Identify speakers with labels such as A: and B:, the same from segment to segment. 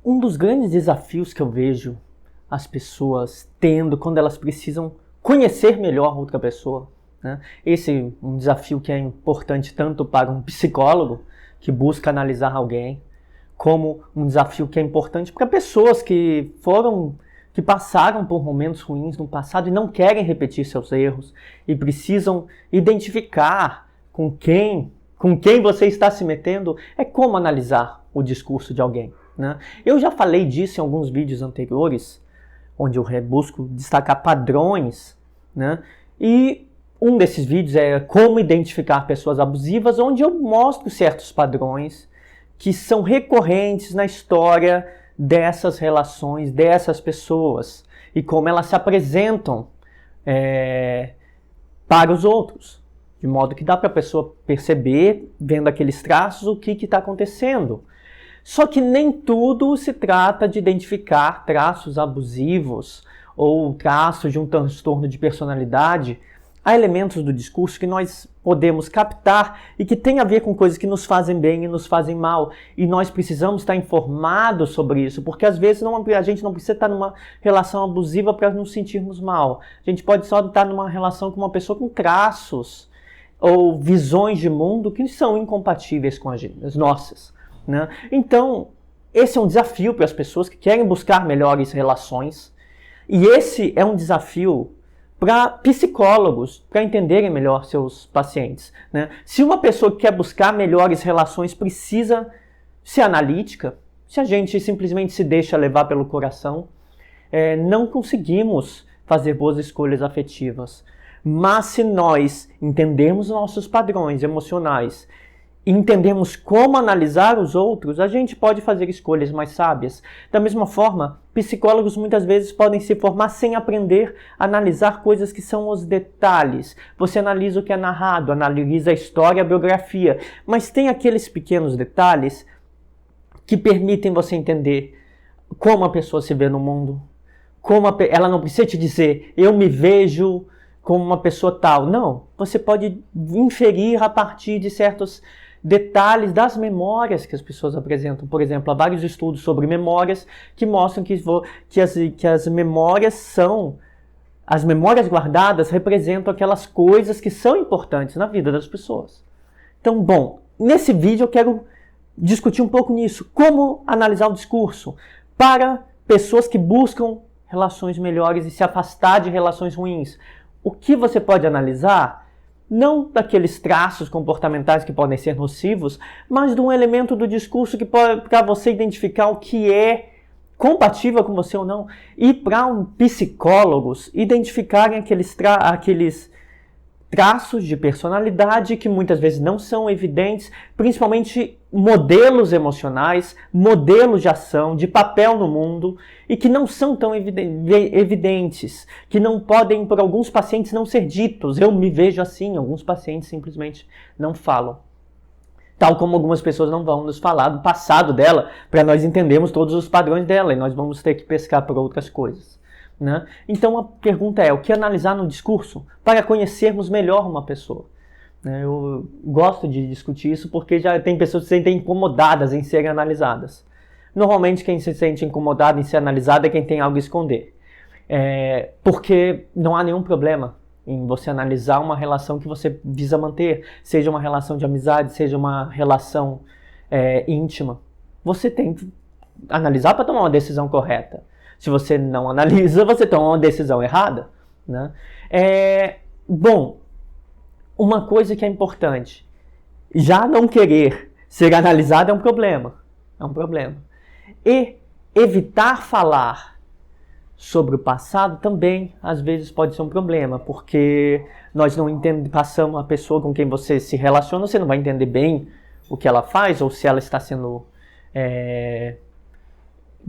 A: Um dos grandes desafios que eu vejo as pessoas tendo quando elas precisam conhecer melhor outra pessoa, né? Esse é um desafio que é importante tanto para um psicólogo que busca analisar alguém, como um desafio que é importante para pessoas que passaram por momentos ruins no passado e não querem repetir seus erros e precisam identificar com quem você está se metendo, é como analisar o discurso de alguém, né? Eu já falei disso em alguns vídeos anteriores, onde eu busco destacar padrões, né? E um desses vídeos é como identificar pessoas abusivas, onde eu mostro certos padrões que são recorrentes na história dessas relações, dessas pessoas, e como elas se apresentam para os outros. De modo que dá para a pessoa perceber, vendo aqueles traços, o que está acontecendo. Só que nem tudo se trata de identificar traços abusivos ou traços de um transtorno de personalidade. Há elementos do discurso que nós podemos captar e que tem a ver com coisas que nos fazem bem e nos fazem mal. E nós precisamos estar informados sobre isso, porque às vezes a gente não precisa estar numa relação abusiva para nos sentirmos mal. A gente pode só estar numa relação com uma pessoa com traços ou visões de mundo que são incompatíveis com as nossas, né? Então, esse é um desafio para as pessoas que querem buscar melhores relações. E esse é um desafio para psicólogos, para entenderem melhor seus pacientes, né? Se uma pessoa que quer buscar melhores relações precisa ser analítica, se a gente simplesmente se deixa levar pelo coração, não conseguimos fazer boas escolhas afetivas. Mas se nós entendermos nossos padrões emocionais e entendemos como analisar os outros, a gente pode fazer escolhas mais sábias. Da mesma forma, psicólogos muitas vezes podem se formar sem aprender a analisar coisas que são os detalhes. Você analisa o que é narrado, analisa a história, a biografia, mas tem aqueles pequenos detalhes que permitem você entender como a pessoa se vê no mundo. Ela não precisa te dizer, eu me vejo como uma pessoa tal. Não, você pode inferir a partir de certos detalhes das memórias que as pessoas apresentam. Por exemplo, há vários estudos sobre memórias que mostram que as memórias guardadas representam aquelas coisas que são importantes na vida das pessoas. Então, bom, nesse vídeo eu quero discutir um pouco nisso, como analisar o discurso para pessoas que buscam relações melhores e se afastar de relações ruins. O que você pode analisar, não daqueles traços comportamentais que podem ser nocivos, mas de um elemento do discurso que pode, para você identificar o que é compatível com você ou não, e para psicólogos identificarem aqueles traços de personalidade que muitas vezes não são evidentes, principalmente modelos emocionais, modelos de ação, de papel no mundo, e que não são tão evidentes, que não podem, por alguns pacientes, não ser ditos. Eu me vejo assim, alguns pacientes simplesmente não falam. Tal como algumas pessoas não vão nos falar do passado dela, para nós entendermos todos os padrões dela, e nós vamos ter que pescar por outras coisas, né? Então a pergunta é, o que analisar no discurso para conhecermos melhor uma pessoa? Eu gosto de discutir isso porque já tem pessoas que se sentem incomodadas em serem analisadas. Normalmente quem se sente incomodado em ser analisado é quem tem algo a esconder. Porque não há nenhum problema em você analisar uma relação que você visa manter, seja uma relação de amizade, seja uma relação íntima. Você tem que analisar para tomar uma decisão correta. Se você não analisa, você toma uma decisão errada, né? Bom, uma coisa que é importante, já não querer ser analisado é um problema. É um problema. E evitar falar sobre o passado também, às vezes, pode ser um problema, porque nós não passamos a pessoa com quem você se relaciona, você não vai entender bem o que ela faz, ou se ela está sendo...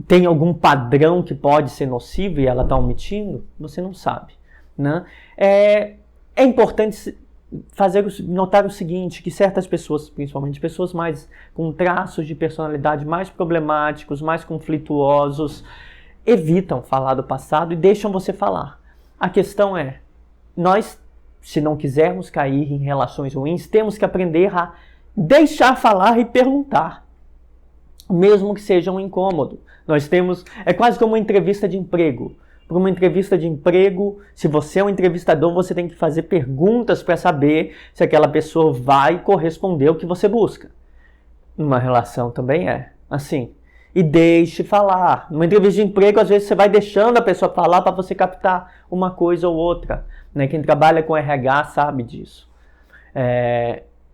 A: tem algum padrão que pode ser nocivo e ela está omitindo, você não sabe, né? É importante notar o seguinte, que certas pessoas, principalmente pessoas mais com traços de personalidade mais problemáticos, mais conflituosos, evitam falar do passado e deixam você falar. A questão é, nós, se não quisermos cair em relações ruins, temos que aprender a deixar falar e perguntar. mesmo que seja um incômodo. É quase como uma entrevista de emprego. Para uma entrevista de emprego, se você é um entrevistador, você tem que fazer perguntas para saber se aquela pessoa vai corresponder ao que você busca. Numa relação também é assim. E deixe falar. Numa entrevista de emprego, às vezes você vai deixando a pessoa falar para você captar uma coisa ou outra. Né? Quem trabalha com RH sabe disso.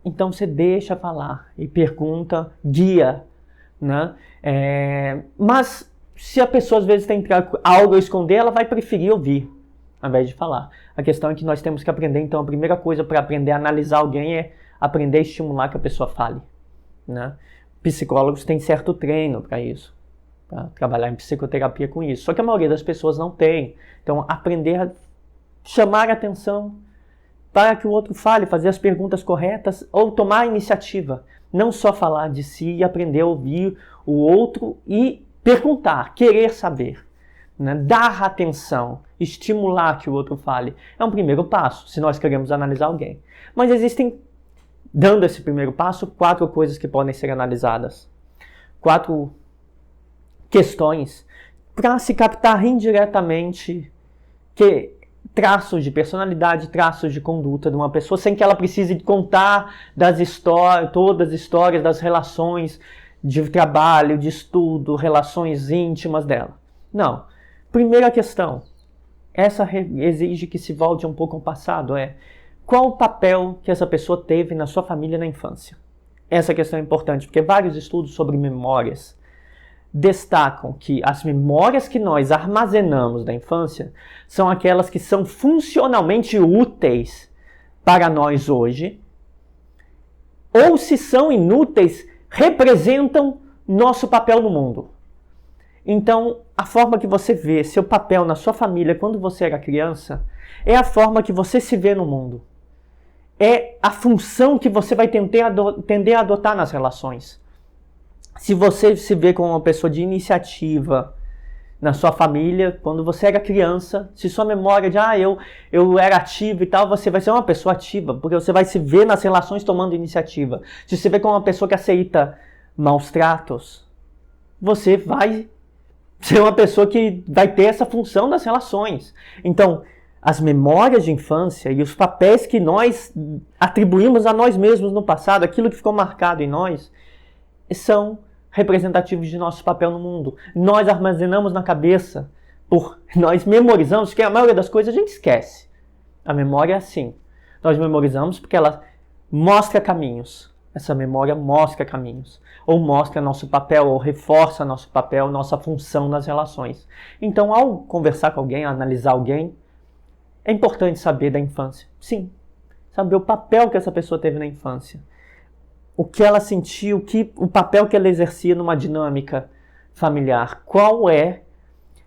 A: Então você deixa falar e pergunta, guia. Né? Mas se a pessoa às vezes tem algo a esconder, ela vai preferir ouvir, ao invés de falar. A questão é que nós temos que aprender, então a primeira coisa para aprender a analisar alguém é aprender a estimular que a pessoa fale. Né? Psicólogos têm certo treino para isso, para trabalhar em psicoterapia com isso. Só que a maioria das pessoas não tem. Então aprender a chamar a atenção para que o outro fale, fazer as perguntas corretas ou tomar a iniciativa. Não só falar de si e aprender a ouvir o outro e perguntar, querer saber, né? Dar atenção, estimular que o outro fale. É um primeiro passo, se nós queremos analisar alguém. Mas existem, dando esse primeiro passo, 4 coisas que podem ser analisadas. 4 questões para se captar indiretamente traços de personalidade, traços de conduta de uma pessoa, sem que ela precise contar todas as histórias das relações de trabalho, de estudo, relações íntimas dela. Não. Primeira questão, essa exige que se volte um pouco ao passado, qual o papel que essa pessoa teve na sua família na infância? Essa questão é importante, porque vários estudos sobre memórias destacam que as memórias que nós armazenamos da infância são aquelas que são funcionalmente úteis para nós hoje, ou se são inúteis, representam nosso papel no mundo. Então, a forma que você vê seu papel na sua família quando você era criança é a forma que você se vê no mundo. É a função que você vai tender a adotar nas relações. Se você se vê como uma pessoa de iniciativa na sua família, quando você era criança, se sua memória de eu era ativo e tal, você vai ser uma pessoa ativa, porque você vai se ver nas relações tomando iniciativa. Se você vê como uma pessoa que aceita maus tratos, você vai ser uma pessoa que vai ter essa função das relações. Então, as memórias de infância e os papéis que nós atribuímos a nós mesmos no passado, aquilo que ficou marcado em nós, são representativos de nosso papel no mundo. Nós armazenamos na cabeça, nós memorizamos, porque a maioria das coisas a gente esquece. A memória é assim. Nós memorizamos porque ela mostra caminhos. Essa memória mostra caminhos. Ou mostra nosso papel, ou reforça nosso papel, nossa função nas relações. Então, ao conversar com alguém, analisar alguém, é importante saber da infância. Sim. Saber o papel que essa pessoa teve na infância. O que ela sentiu, o papel que ela exercia numa dinâmica familiar. Qual é,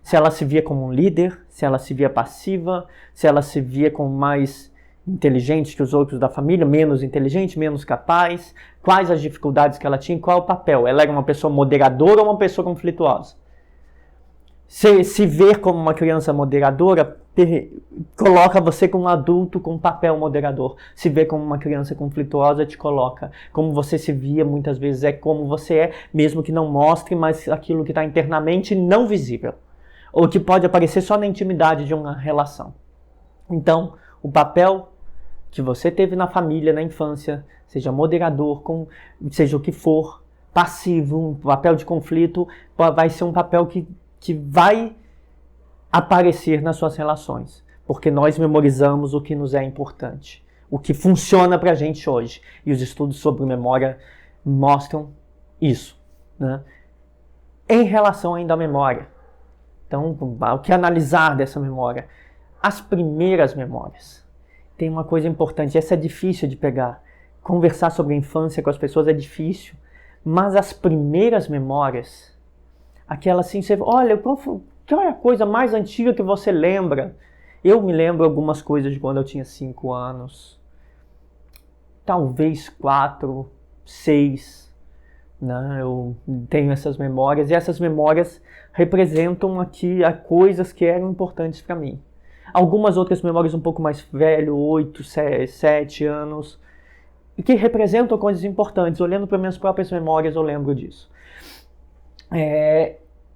A: se ela se via como um líder, se ela se via passiva, se ela se via como mais inteligente que os outros da família, menos inteligente, menos capaz, quais as dificuldades que ela tinha, qual o papel. Ela era uma pessoa moderadora ou uma pessoa conflituosa? Se ver como uma criança moderadora, coloca você como um adulto com um papel moderador. Se ver como uma criança conflituosa, te coloca. Como você se via muitas vezes é como você é, mesmo que não mostre, mas aquilo que está internamente não visível. Ou que pode aparecer só na intimidade de uma relação. Então, o papel que você teve na família, na infância, seja moderador, seja o que for, passivo, um papel de conflito, vai ser um papel que vai aparecer nas suas relações, porque nós memorizamos o que nos é importante, o que funciona pra gente hoje, e os estudos sobre memória mostram isso, né? Em relação ainda à memória, então, o que analisar dessa memória? As primeiras memórias. Tem uma coisa importante, essa é difícil de pegar, conversar sobre a infância com as pessoas é difícil, mas as primeiras memórias, aquela assim, você olha, qual é a coisa mais antiga que você lembra? Eu me lembro algumas coisas de quando eu tinha 5 anos. Talvez 4, 6. Né? Eu tenho essas memórias. E essas memórias representam aqui coisas que eram importantes para mim. Algumas outras memórias um pouco mais velho, 8, 7 anos. E que representam coisas importantes. Olhando para minhas próprias memórias, eu lembro disso.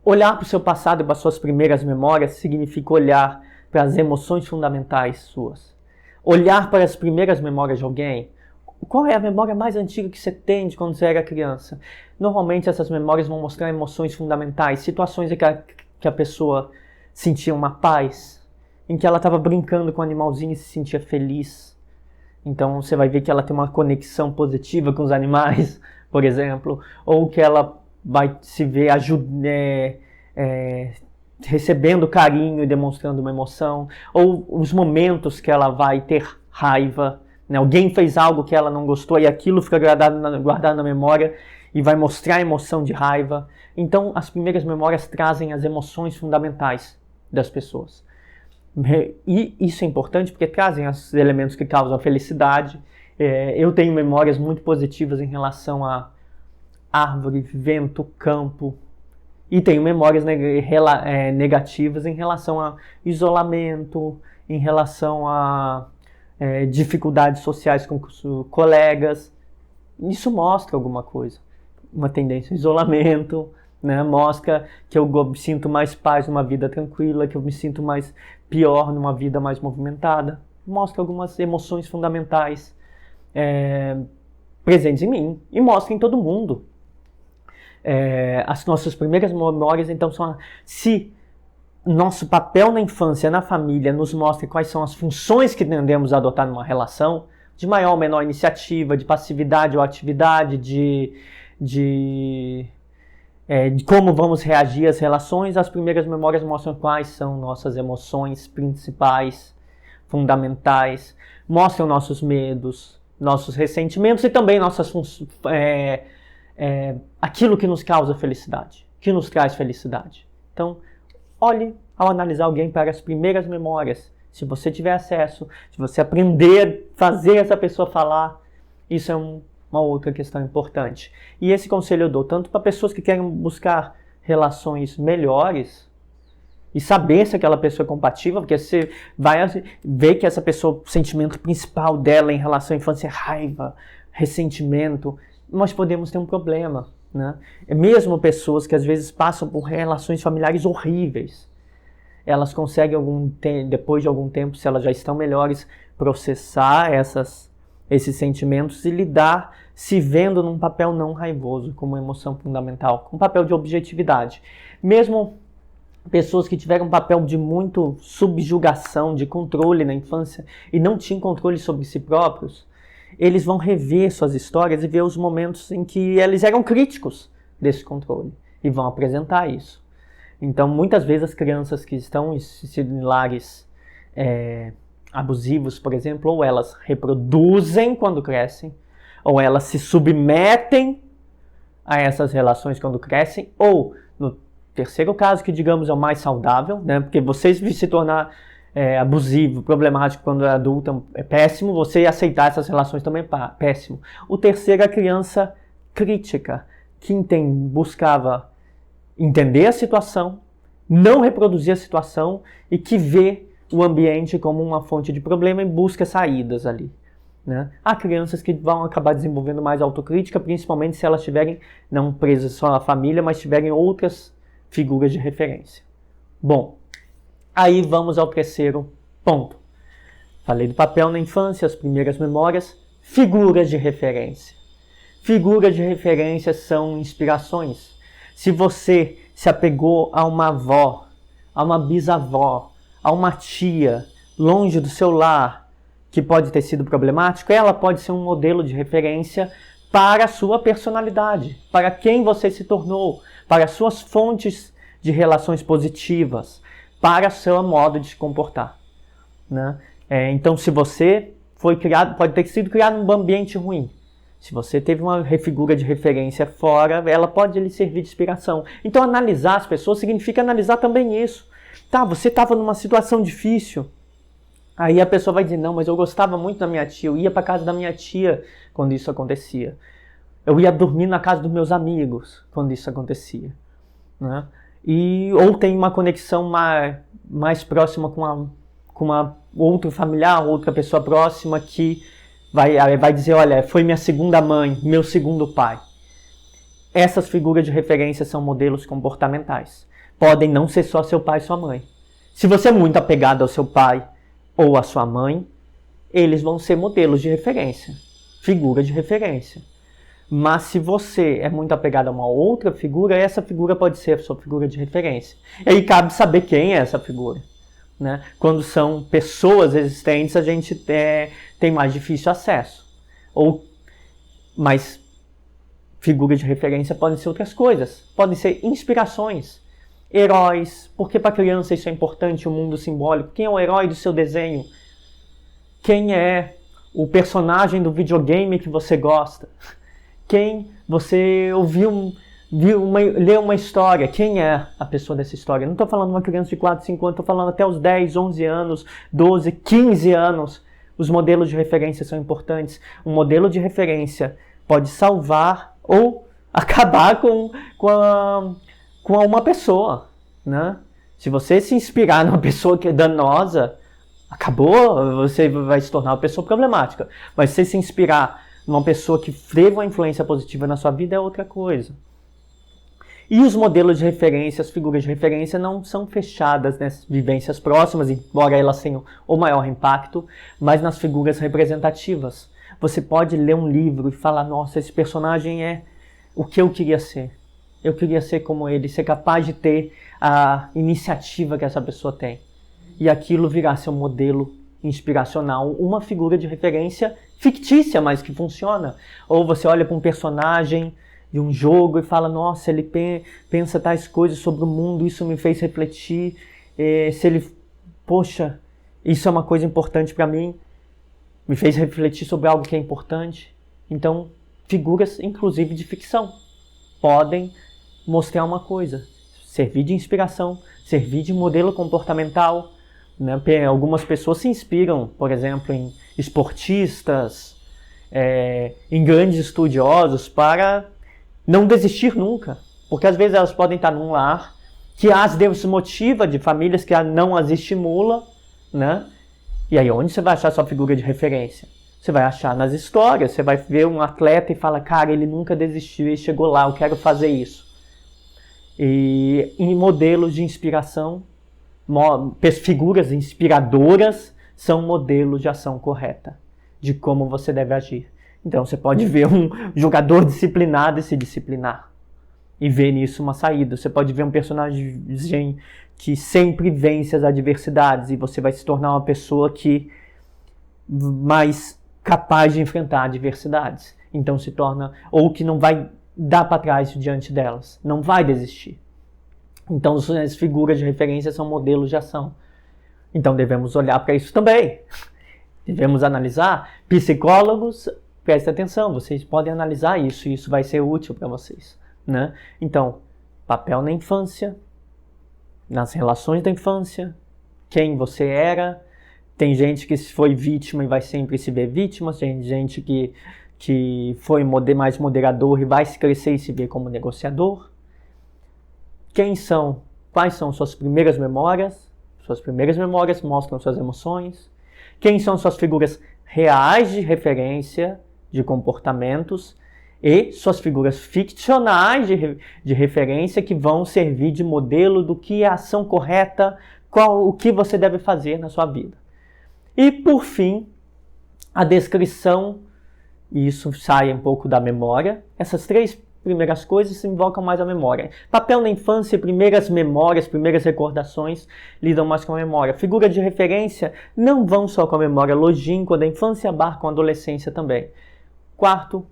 A: Olhar para o seu passado e para as suas primeiras memórias significa olhar para as emoções fundamentais suas. Olhar para as primeiras memórias de alguém. Qual é a memória mais antiga que você tem de quando você era criança? Normalmente essas memórias vão mostrar emoções fundamentais, situações em que a pessoa sentia uma paz, em que ela estava brincando com o animalzinho e se sentia feliz. Então você vai ver que ela tem uma conexão positiva com os animais, por exemplo, ou que ela vai se ver recebendo carinho e demonstrando uma emoção, ou os momentos que ela vai ter raiva, né? Alguém fez algo que ela não gostou e aquilo fica guardado na memória e vai mostrar a emoção de raiva. Então as primeiras memórias trazem as emoções fundamentais das pessoas. E isso é importante porque trazem os elementos que causam felicidade. Eu tenho memórias muito positivas em relação a árvore, vento, campo. E tenho memórias negativas em relação a isolamento, em relação a dificuldades sociais com colegas. Isso mostra alguma coisa. Uma tendência ao isolamento, né? Mostra que eu sinto mais paz numa vida tranquila, que eu me sinto mais pior numa vida mais movimentada. Mostra algumas emoções fundamentais presentes em mim e mostra em todo mundo. As nossas primeiras memórias, então, são se nosso papel na infância, na família, nos mostra quais são as funções que tendemos a adotar numa relação, de maior ou menor iniciativa, de passividade ou atividade, de como vamos reagir às relações. As primeiras memórias mostram quais são nossas emoções principais, fundamentais, mostram nossos medos, nossos ressentimentos e também nossas aquilo que nos causa felicidade, que nos traz felicidade. Então, olhe ao analisar alguém para as primeiras memórias. Se você tiver acesso, se você aprender a fazer essa pessoa falar, isso é uma outra questão importante. E esse conselho eu dou tanto para pessoas que querem buscar relações melhores e saber se aquela pessoa é compatível, porque você vai ver que essa pessoa, o sentimento principal dela em relação à infância é raiva, ressentimento. Nós podemos ter um problema, né? Mesmo pessoas que às vezes passam por relações familiares horríveis, elas conseguem depois de algum tempo, se elas já estão melhores, processar esses sentimentos e lidar se vendo num papel não raivoso, como emoção fundamental, com um papel de objetividade. Mesmo pessoas que tiveram um papel de muito subjugação, de controle na infância e não tinham controle sobre si próprios, eles vão rever suas histórias e ver os momentos em que eles eram críticos desse controle e vão apresentar isso. Então, muitas vezes as crianças que estão em lares abusivos, por exemplo, ou elas reproduzem quando crescem, ou elas se submetem a essas relações quando crescem, ou, no terceiro caso, que digamos é o mais saudável, né? Porque você se tornar abusivo, problemático quando é adulto é péssimo, você aceitar essas relações também é péssimo. O terceiro é a criança crítica, que buscava entender a situação, não reproduzir a situação e que vê o ambiente como uma fonte de problema e busca saídas ali, né? Há crianças que vão acabar desenvolvendo mais autocrítica, principalmente se elas estiverem não presas só na família, mas tiverem outras figuras de referência. Bom, aí vamos ao terceiro ponto. Falei do papel na infância, as primeiras memórias, figuras de referência. Figuras de referência são inspirações. Se você se apegou a uma avó, a uma bisavó, a uma tia, longe do seu lar, que pode ter sido problemático, ela pode ser um modelo de referência para a sua personalidade, para quem você se tornou, para as suas fontes de relações positivas, para o seu modo de se comportar, né? Então, se você foi criado, pode ter sido criado num ambiente ruim. Se você teve uma figura de referência fora, ela pode lhe servir de inspiração. Então, analisar as pessoas significa analisar também isso. Tá, você estava numa situação difícil. Aí a pessoa vai dizer, não, mas eu gostava muito da minha tia, eu ia para casa da minha tia quando isso acontecia. Eu ia dormir na casa dos meus amigos quando isso acontecia, né? Ou tem uma conexão mais próxima com uma outro familiar, outra pessoa próxima que vai dizer, olha, foi minha segunda mãe, meu segundo pai. essas figuras de referência são modelos comportamentais. Podem não ser só seu pai e sua mãe. Se você é muito apegado ao seu pai ou à sua mãe, eles vão ser modelos de referência, figuras de referência. Mas se você é muito apegado a uma outra figura, essa figura pode ser a sua figura de referência. E aí cabe saber quem é essa figura. Né? Quando são pessoas existentes, a gente tem mais difícil acesso. Mas figuras de referência podem ser outras coisas. Podem ser inspirações, heróis. Porque para a criança isso é importante, o mundo simbólico. Quem é o herói do seu desenho? Quem é o personagem do videogame que você gosta? Quem você leu uma história? Quem é a pessoa dessa história? Não estou falando de uma criança de 4, 5 anos, estou falando até os 10, 11 anos, 12, 15 anos. Os modelos de referência são importantes. Um modelo de referência pode salvar ou acabar com uma pessoa. Né? Se você se inspirar numa pessoa que é danosa, acabou, você vai se tornar uma pessoa problemática. Mas se você se inspirar numa pessoa que teve uma influência positiva na sua vida, é outra coisa. E os modelos de referência, as figuras de referência não são fechadas nas vivências próximas, embora elas tenham o maior impacto, mas nas figuras representativas. Você pode ler um livro e falar, nossa, esse personagem é o que eu queria ser. Eu queria ser como ele, ser capaz de ter a iniciativa que essa pessoa tem. E aquilo virá seu modelo inspiracional, uma figura de referência fictícia, mas que funciona. Ou você olha para um personagem de um jogo e fala, nossa, ele pensa tais coisas sobre o mundo, isso me fez refletir, poxa, isso é uma coisa importante para mim, me fez refletir sobre algo que é importante. Então, figuras, inclusive de ficção, podem mostrar uma coisa, servir de inspiração, servir de modelo comportamental. Né? Algumas pessoas se inspiram, por exemplo, em esportistas, em grandes estudiosos, para não desistir nunca. Porque às vezes elas podem estar num lar que as desmotiva, de famílias que não as estimula, né? E aí onde você vai achar sua figura de referência? Você vai achar nas histórias, você vai ver um atleta e fala, cara, ele nunca desistiu, ele chegou lá, eu quero fazer isso. E em modelos de inspiração, figuras inspiradoras são modelos de ação correta, de como você deve agir. Então você pode ver um jogador disciplinado e se disciplinar, e ver nisso uma saída. Você pode ver um personagem que sempre vence as adversidades, e você vai se tornar uma pessoa mais capaz de enfrentar adversidades. Então se torna, ou que não vai dar para trás diante delas, não vai desistir. Então as figuras de referência são modelos de ação. Então devemos olhar para isso também. Devemos analisar. Psicólogos, prestem atenção, vocês podem analisar isso, e isso vai ser útil para vocês. Né? Então, papel na infância, nas relações da infância, quem você era. Tem gente que foi vítima e vai sempre se ver vítima, tem gente que foi mais moderador e vai se crescer e se ver como negociador. Quais são suas primeiras memórias? Suas primeiras memórias mostram suas emoções. Quem são suas figuras reais de referência, de comportamentos, e suas figuras ficcionais de referência que vão servir de modelo do que é a ação correta, o que você deve fazer na sua vida. E, por fim, a descrição, e isso sai um pouco da memória. Essas três primeiras coisas se invocam mais a memória. Papel na infância, primeiras memórias, primeiras recordações, lidam mais com a memória. Figura de referência não vão só com a memória longínqua da infância, abarcam a adolescência também. Quarto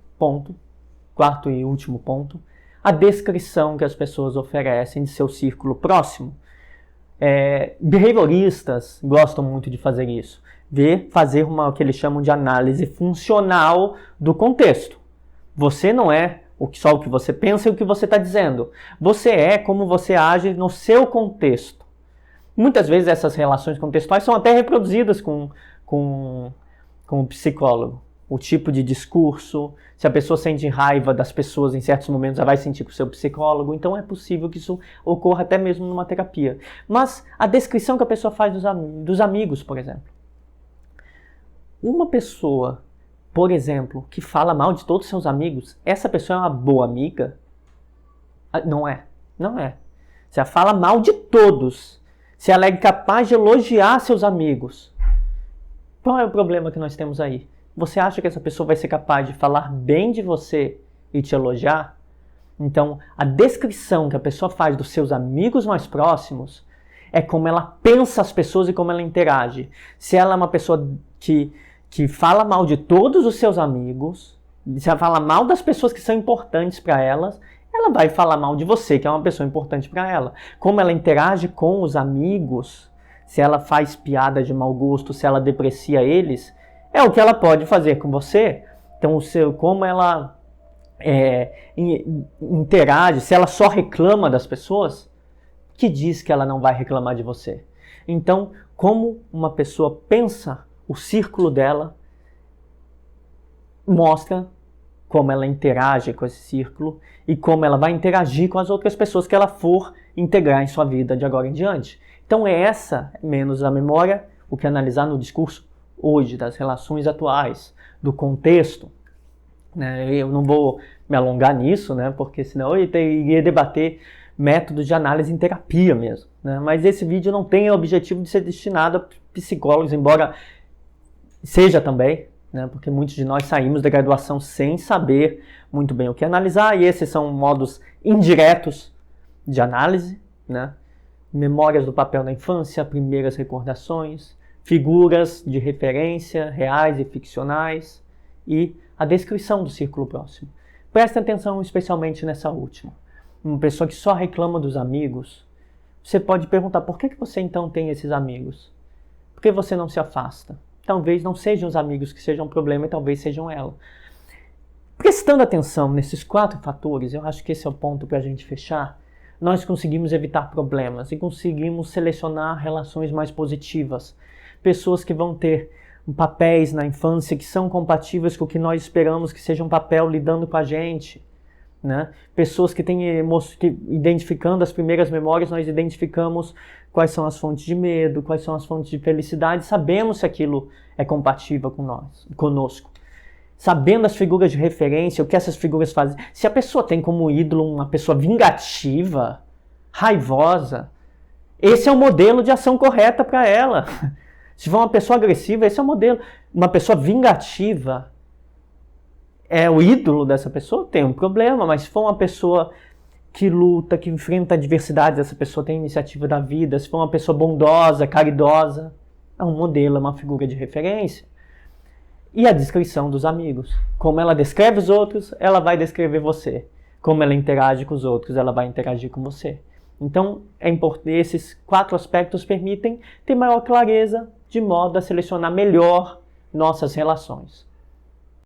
A: e último ponto, a descrição que as pessoas oferecem de seu círculo próximo. Behavioristas gostam muito de fazer isso. Fazer o que eles chamam de análise funcional do contexto. Você não é só o que você pensa e o que você está dizendo. Você é como você age no seu contexto. Muitas vezes essas relações contextuais são até reproduzidas com o psicólogo. O tipo de discurso, se a pessoa sente raiva das pessoas em certos momentos, ela vai sentir com o seu psicólogo. Então é possível que isso ocorra até mesmo numa terapia. Mas a descrição que a pessoa faz dos amigos, por exemplo. Uma pessoa, por exemplo, que fala mal de todos os seus amigos, essa pessoa é uma boa amiga? Não é. Não é. Se ela fala mal de todos, se ela é incapaz de elogiar seus amigos, qual é o problema que nós temos aí? Você acha que essa pessoa vai ser capaz de falar bem de você e te elogiar? Então, a descrição que a pessoa faz dos seus amigos mais próximos é como ela pensa as pessoas e como ela interage. Se ela é uma pessoa que fala mal de todos os seus amigos, se ela fala mal das pessoas que são importantes para elas, ela vai falar mal de você, que é uma pessoa importante para ela. Como ela interage com os amigos, se ela faz piada de mau gosto, se ela deprecia eles, é o que ela pode fazer com você. Então, como ela interage, se ela só reclama das pessoas, que diz que ela não vai reclamar de você? Então, como uma pessoa pensa o círculo dela, mostra como ela interage com esse círculo e como ela vai interagir com as outras pessoas que ela for integrar em sua vida de agora em diante. Então é essa, menos a memória, o que analisar no discurso hoje, das relações atuais, do contexto. Eu não vou me alongar nisso, porque senão eu iria debater métodos de análise em terapia mesmo. Mas esse vídeo não tem o objetivo de ser destinado a psicólogos, embora seja também, porque muitos de nós saímos da graduação sem saber muito bem o que analisar, e esses são modos indiretos de análise, memórias do papel na infância, primeiras recordações, figuras de referência reais e ficcionais e a descrição do círculo próximo. Preste atenção especialmente nessa última. Uma pessoa que só reclama dos amigos, você pode perguntar, por que você então tem esses amigos? Por que você não se afasta? Talvez não sejam os amigos que sejam um problema e talvez sejam ela. Prestando atenção nesses 4 fatores, eu acho que esse é o ponto para a gente fechar, nós conseguimos evitar problemas e conseguimos selecionar relações mais positivas. Pessoas que vão ter papéis na infância que são compatíveis com o que nós esperamos que seja um papel lidando com a gente. Pessoas que têm identificando as primeiras memórias, nós identificamos quais são as fontes de medo, quais são as fontes de felicidade, sabemos se aquilo é compatível conosco. Sabendo as figuras de referência, o que essas figuras fazem. Se a pessoa tem como ídolo uma pessoa vingativa, raivosa, esse é o modelo de ação correta para ela. Se for uma pessoa agressiva, esse é o modelo. Uma pessoa vingativa é o ídolo dessa pessoa, tem um problema, mas se for uma pessoa que luta, que enfrenta adversidades, essa pessoa tem iniciativa da vida, se for uma pessoa bondosa, caridosa, é um modelo, é uma figura de referência. E a descrição dos amigos. Como ela descreve os outros, ela vai descrever você. Como ela interage com os outros, ela vai interagir com você. Então, esses 4 aspectos permitem ter maior clareza de modo a selecionar melhor nossas relações.